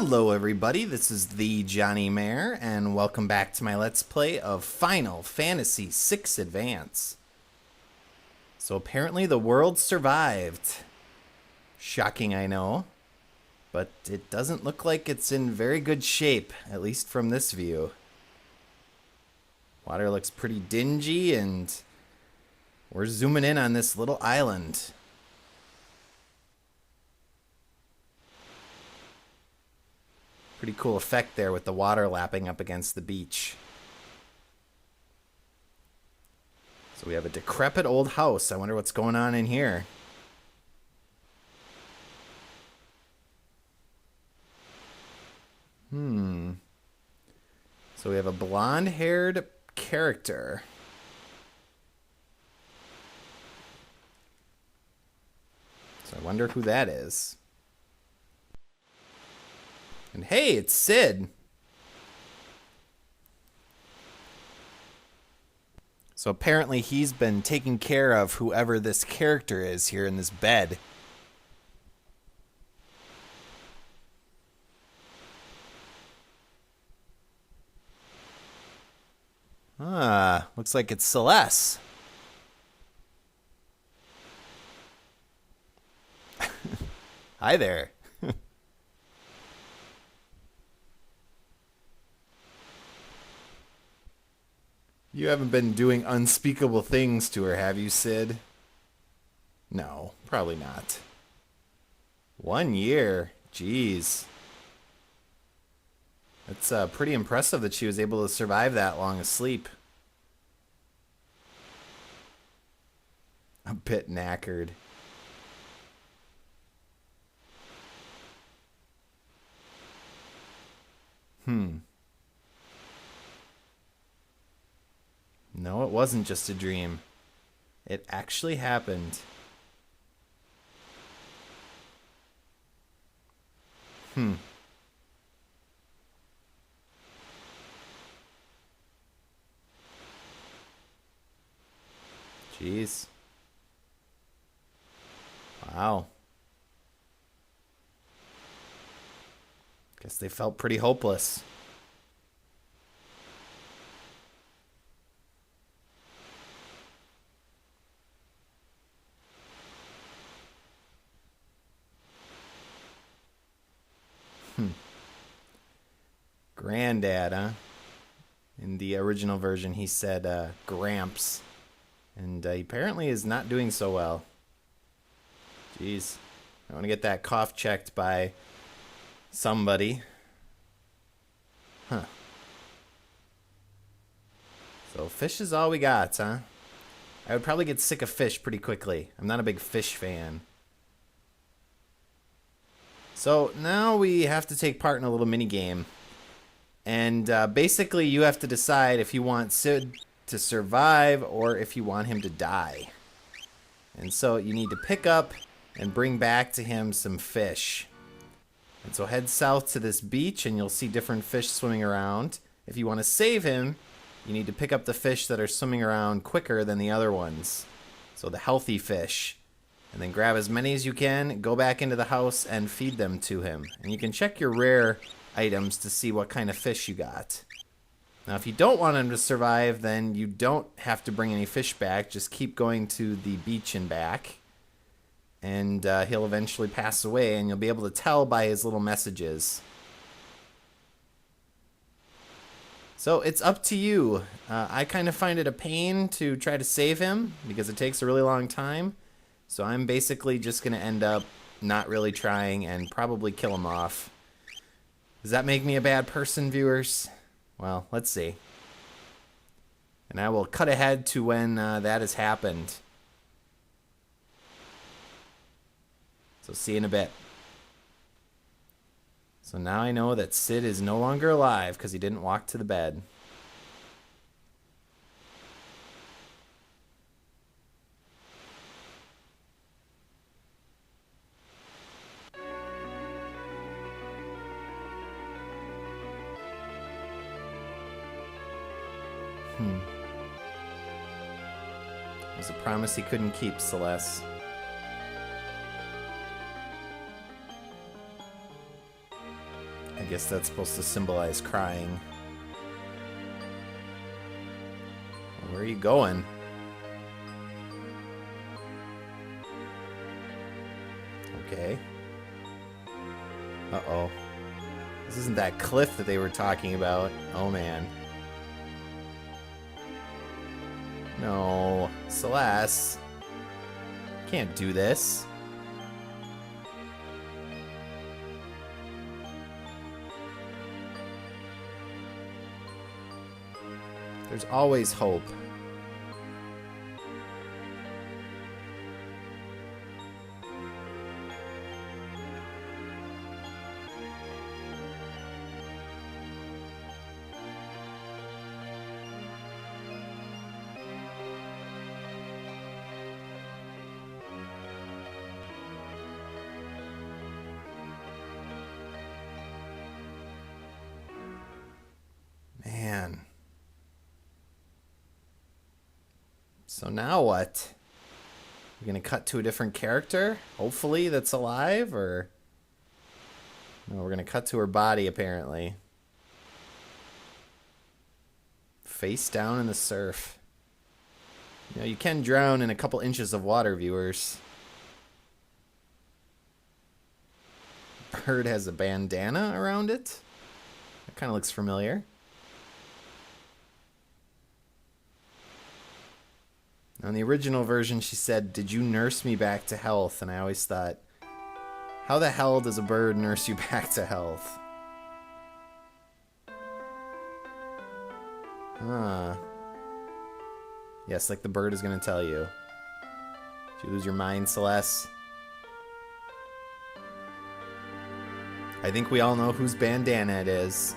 Hello everybody, this is the thejonnymar, and welcome back to my Let's Play of Final Fantasy VI Advance. So apparently the world survived. Shocking, I know. But it doesn't look like it's in very good shape, at least from this view. Water looks pretty dingy, and we're zooming in on this little island. Pretty cool effect there with the water lapping up against the beach. So we have a decrepit old house. I wonder what's going on in here. So we have a blonde-haired character. So I wonder who that is. And hey, it's Sid. So apparently he's been taking care of whoever this character is here in this bed. Looks like it's Celes. Hi there. You haven't been doing unspeakable things to her, have you, Sid? No, probably not. 1 year? Jeez. That's pretty impressive that she was able to survive that long asleep. A bit knackered. No, it wasn't just a dream. It actually happened. Jeez. Wow. Guess they felt pretty hopeless. Granddad, huh? In the original version, he said Gramps. And he apparently is not doing so well. Jeez. I want to get that cough checked by somebody. Huh. So fish is all we got, huh? I would probably get sick of fish pretty quickly. I'm not a big fish fan. So now we have to take part in a little mini game. And basically you have to decide if you want Sid to survive or if you want him to die. And so you need to pick up and bring back to him some fish. And so head south to this beach and you'll see different fish swimming around. If you want to save him, you need to pick up the fish that are swimming around quicker than the other ones. So the healthy fish. And then grab as many as you can, go back into the house and feed them to him. And you can check your rare items to see what kind of fish you got. Now if you don't want him to survive, then you don't have to bring any fish back. Just keep going to the beach and back. And he'll eventually pass away, and you'll be able to tell by his little messages. So it's up to you. I kind of find it a pain to try to save him because it takes a really long time. So I'm basically just going to end up not really trying and probably kill him off. Does that make me a bad person, viewers? Well, let's see. And I will cut ahead to when that has happened. So see you in a bit. So now I know that Sid is no longer alive because he didn't walk to the bed. It was a promise he couldn't keep, Celes. guess that's supposed to symbolize crying. Where are you going? Okay. Uh-oh. This isn't that cliff that they were talking about. Oh, man. No. Celes. Can't do this. There's always hope. Man. So now what? We're gonna cut to a different character? Hopefully that's alive, or... No, we're gonna cut to her body, apparently. Face down in the surf. You know, you can drown in a couple inches of water, viewers. Bird has a bandana around it. That kind of looks familiar. On the original version, she said, "Did you nurse me back to health?" And I always thought, how the hell does a bird nurse you back to health? Huh. Yes, like the bird is going to tell you. Did you lose your mind, Celes? I think we all know whose bandana it is.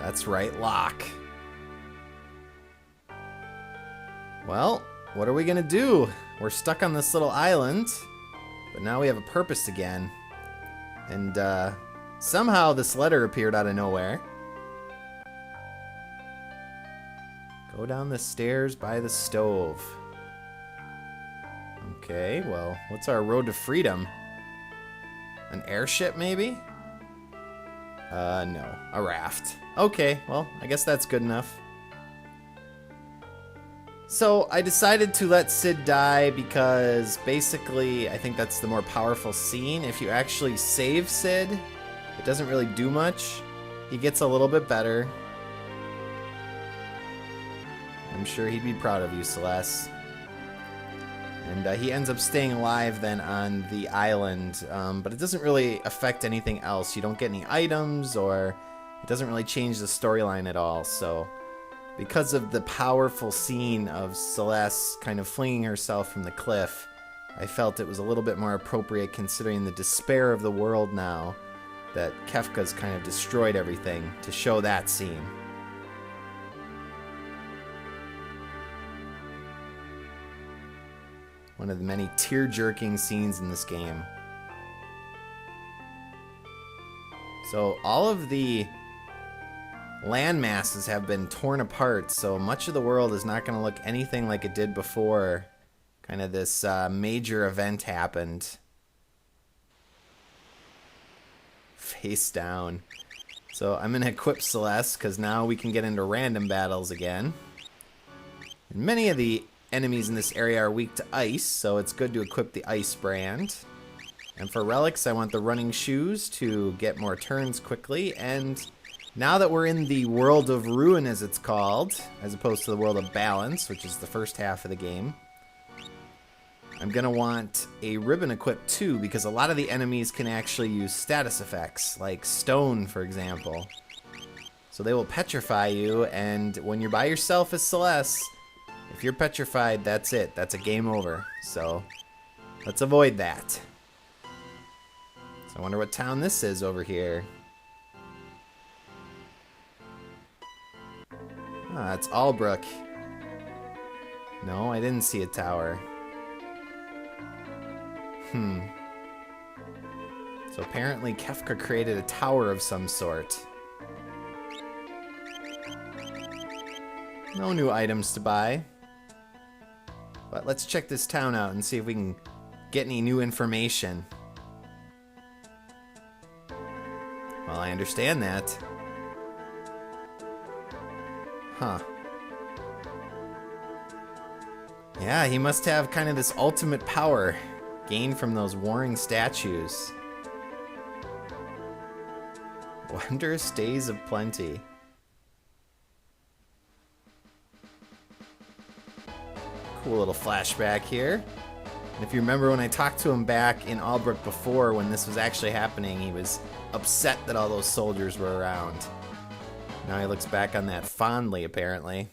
That's right, Locke. Well, what are we gonna do? We're stuck on this little island, but now we have a purpose again. And somehow this letter appeared out of nowhere. Go down the stairs by the stove. Okay, well, what's our road to freedom? An airship, maybe? No, a raft. Okay, well, I guess that's good enough. So I decided to let Cid die because basically I think that's the more powerful scene. If you actually save Cid, it doesn't really do much. He gets a little bit better. I'm sure he'd be proud of you, Celes. And he ends up staying alive then on the island, but it doesn't really affect anything else. You don't get any items, or it doesn't really change the storyline at all, so... Because of the powerful scene of Celes kind of flinging herself from the cliff, I felt it was a little bit more appropriate considering the despair of the world now that Kefka's kind of destroyed everything to show that scene. One of the many tear-jerking scenes in this game. So all of the land masses have been torn apart, so much of the world is not going to look anything like it did before kind of this major event happened. Face down. So I'm going to equip Celes because now we can get into random battles again. And many of the enemies in this area are weak to ice, so it's good to equip the ice brand. And for relics, I want the running shoes to get more turns quickly, and now that we're in the world of ruin, as it's called, as opposed to the world of balance, which is the first half of the game, I'm going to want a ribbon equipped too, because a lot of the enemies can actually use status effects, like stone, for example. So they will petrify you, and when you're by yourself as Celes, if you're petrified, that's it. That's a game over. So let's avoid that. So I wonder what town this is over here. Ah, it's Albrook. No, I didn't see a tower. So apparently Kefka created a tower of some sort. No new items to buy. But let's check this town out and see if we can get any new information. I understand that. Huh. Yeah, he must have kind of this ultimate power gained from those warring statues. Wondrous days of plenty. Cool little flashback here. And if you remember when I talked to him back in Albrook before, when this was actually happening, he was upset that all those soldiers were around. Now he looks back on that fondly, apparently.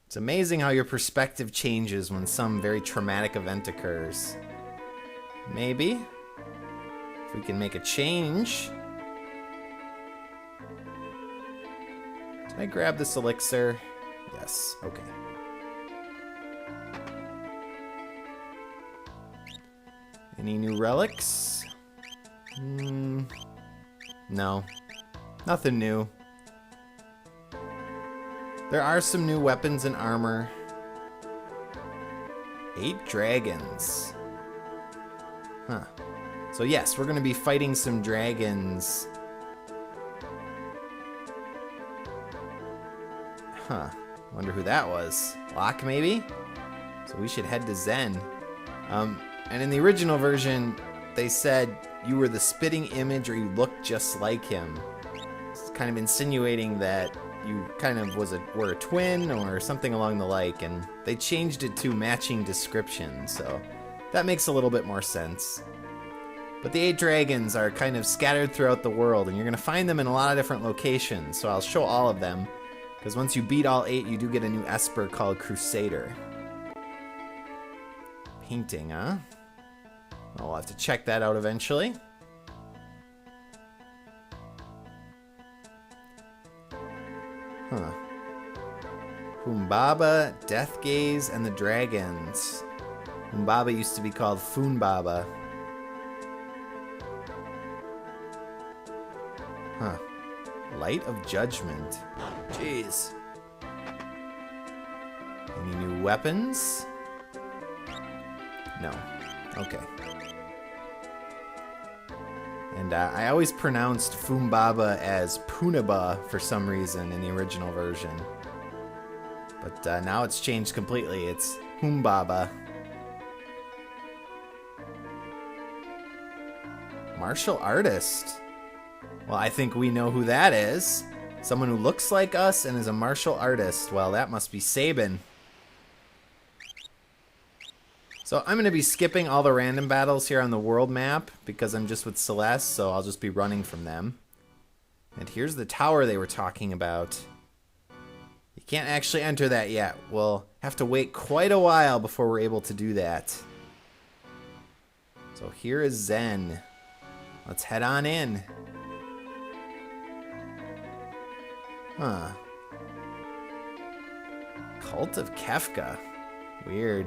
It's amazing how your perspective changes when some very traumatic event occurs. Maybe, if we can make a change. Did I grab this elixir? Yes, okay. Any new relics? No, nothing new. There are some new weapons and armor. 8 dragons. Huh. So yes, we're going to be fighting some dragons. Huh. Wonder who that was. Locke, maybe? So we should head to Zen. And in the original version, they said you were the spitting image or you looked just like him. It's kind of insinuating that you kind of were a twin or something along the like, and they changed it to matching description, so that makes a little bit more sense. But the 8 dragons are kind of scattered throughout the world, and you're going to find them in a lot of different locations, so I'll show all of them, because once you beat all 8, you do get a new Esper called Crusader. Painting, huh? Well, we'll have to check that out eventually. Huh. Humbaba, Death Gaze, and the Dragons. Humbaba used to be called Funbaba. Huh. Light of Judgment. Jeez. Any new weapons? No. Okay. And I always pronounced Fumbaba as Punaba for some reason in the original version. But now it's changed completely. It's Humbaba. Martial artist. Well, I think we know who that is. Someone who looks like us and is a martial artist. Well, that must be Sabin. So I'm going to be skipping all the random battles here on the world map because I'm just with Celes, so I'll just be running from them. And here's the tower they were talking about. You can't actually enter that yet. We'll have to wait quite a while before we're able to do that. So here is Zen. Let's head on in. Huh. Cult of Kefka. Weird.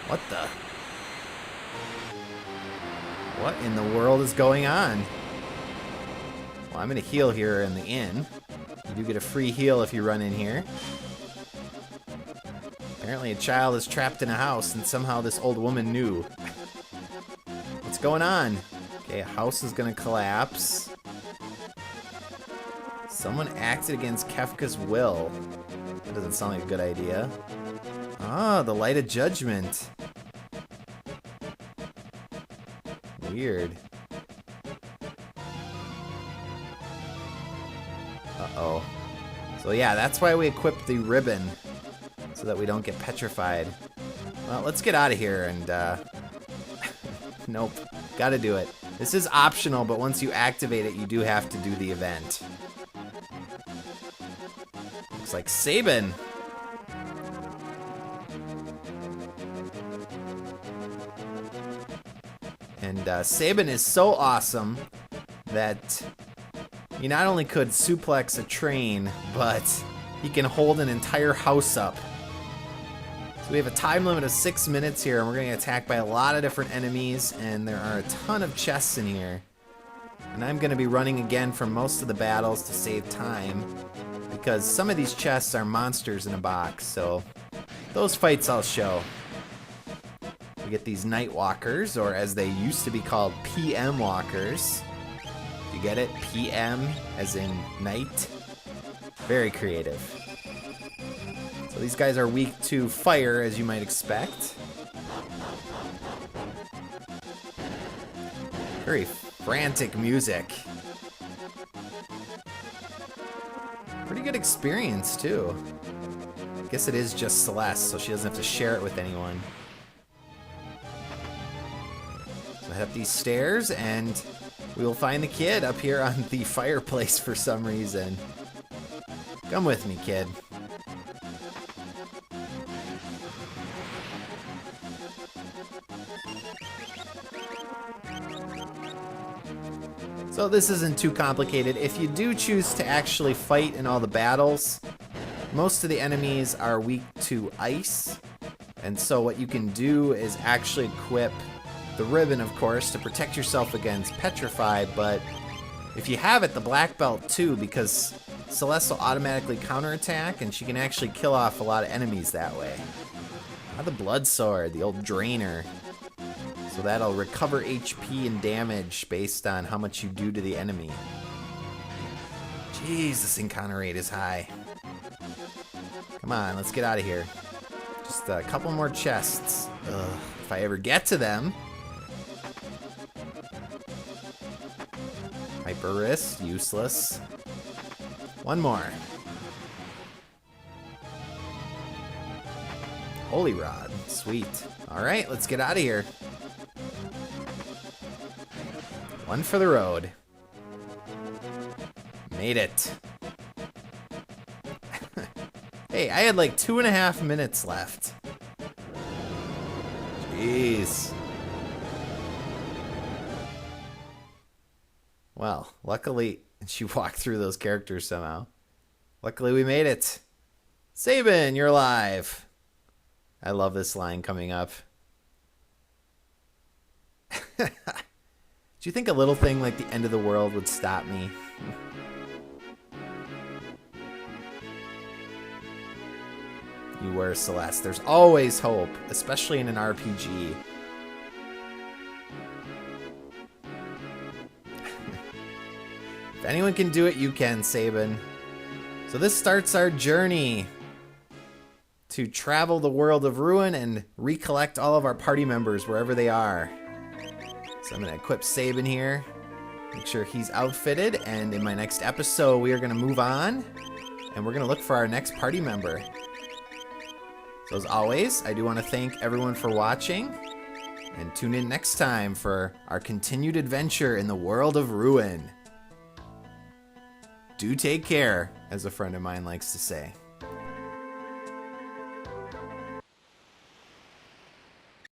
What the? What in the world is going on? Well, I'm going to heal here in the inn. You do get a free heal if you run in here. Apparently a child is trapped in a house and somehow this old woman knew. What's going on? Okay, a house is going to collapse. Someone acted against Kefka's will. That doesn't sound like a good idea. Ah, the Light of Judgment. Weird. Uh-oh. So yeah, that's why we equipped the ribbon. So that we don't get petrified. Well, let's get out of here and, nope. Gotta do it. This is optional, but once you activate it, you do have to do the event. Looks like Sabin. And Sabin is so awesome that he not only could suplex a train, but he can hold an entire house up. So we have a time limit of 6 minutes here, and we're going to get attacked by a lot of different enemies, and there are a ton of chests in here. And I'm going to be running again from most of the battles to save time, because some of these chests are monsters in a box, so those fights I'll show. We get these Night Walkers, or as they used to be called, PM Walkers. You get it? PM as in night. Very creative. So these guys are weak to fire, as you might expect. Very frantic music. Pretty good experience, too. I guess it is just Celes, so she doesn't have to share it with anyone. So head up these stairs, and we will find the kid up here on the fireplace for some reason. Come with me, kid. So this isn't too complicated. If you do choose to actually fight in all the battles, most of the enemies are weak to ice. And so what you can do is actually equip the ribbon, of course, to protect yourself against petrify. But if you have it, the black belt too, because Celes will automatically counterattack, and she can actually kill off a lot of enemies that way. The blood sword, the old drainer. So that'll recover HP and damage based on how much you do to the enemy. Jeez, this encounter rate is high. Come on, let's get out of here. Just a couple more chests. Ugh, if I ever get to them. Hyper wrist, useless. One more. Holy rod, sweet. All right, let's get out of here. One for the road. Made it. Hey, I had like 2.5 minutes left. Jeez. Well, luckily, she walked through those characters somehow. Luckily, we made it. Sabin, you're alive. I love this line coming up. Do you think a little thing like the end of the world would stop me? You were, Celes. There's always hope, especially in an RPG. If anyone can do it, you can, Sabin. So this starts our journey to travel the world of Ruin and recollect all of our party members wherever they are. So I'm going to equip Sabin here, make sure he's outfitted, and in my next episode we are going to move on, and we're going to look for our next party member. So as always, I do want to thank everyone for watching, and tune in next time for our continued adventure in the world of Ruin. Do take care, as a friend of mine likes to say.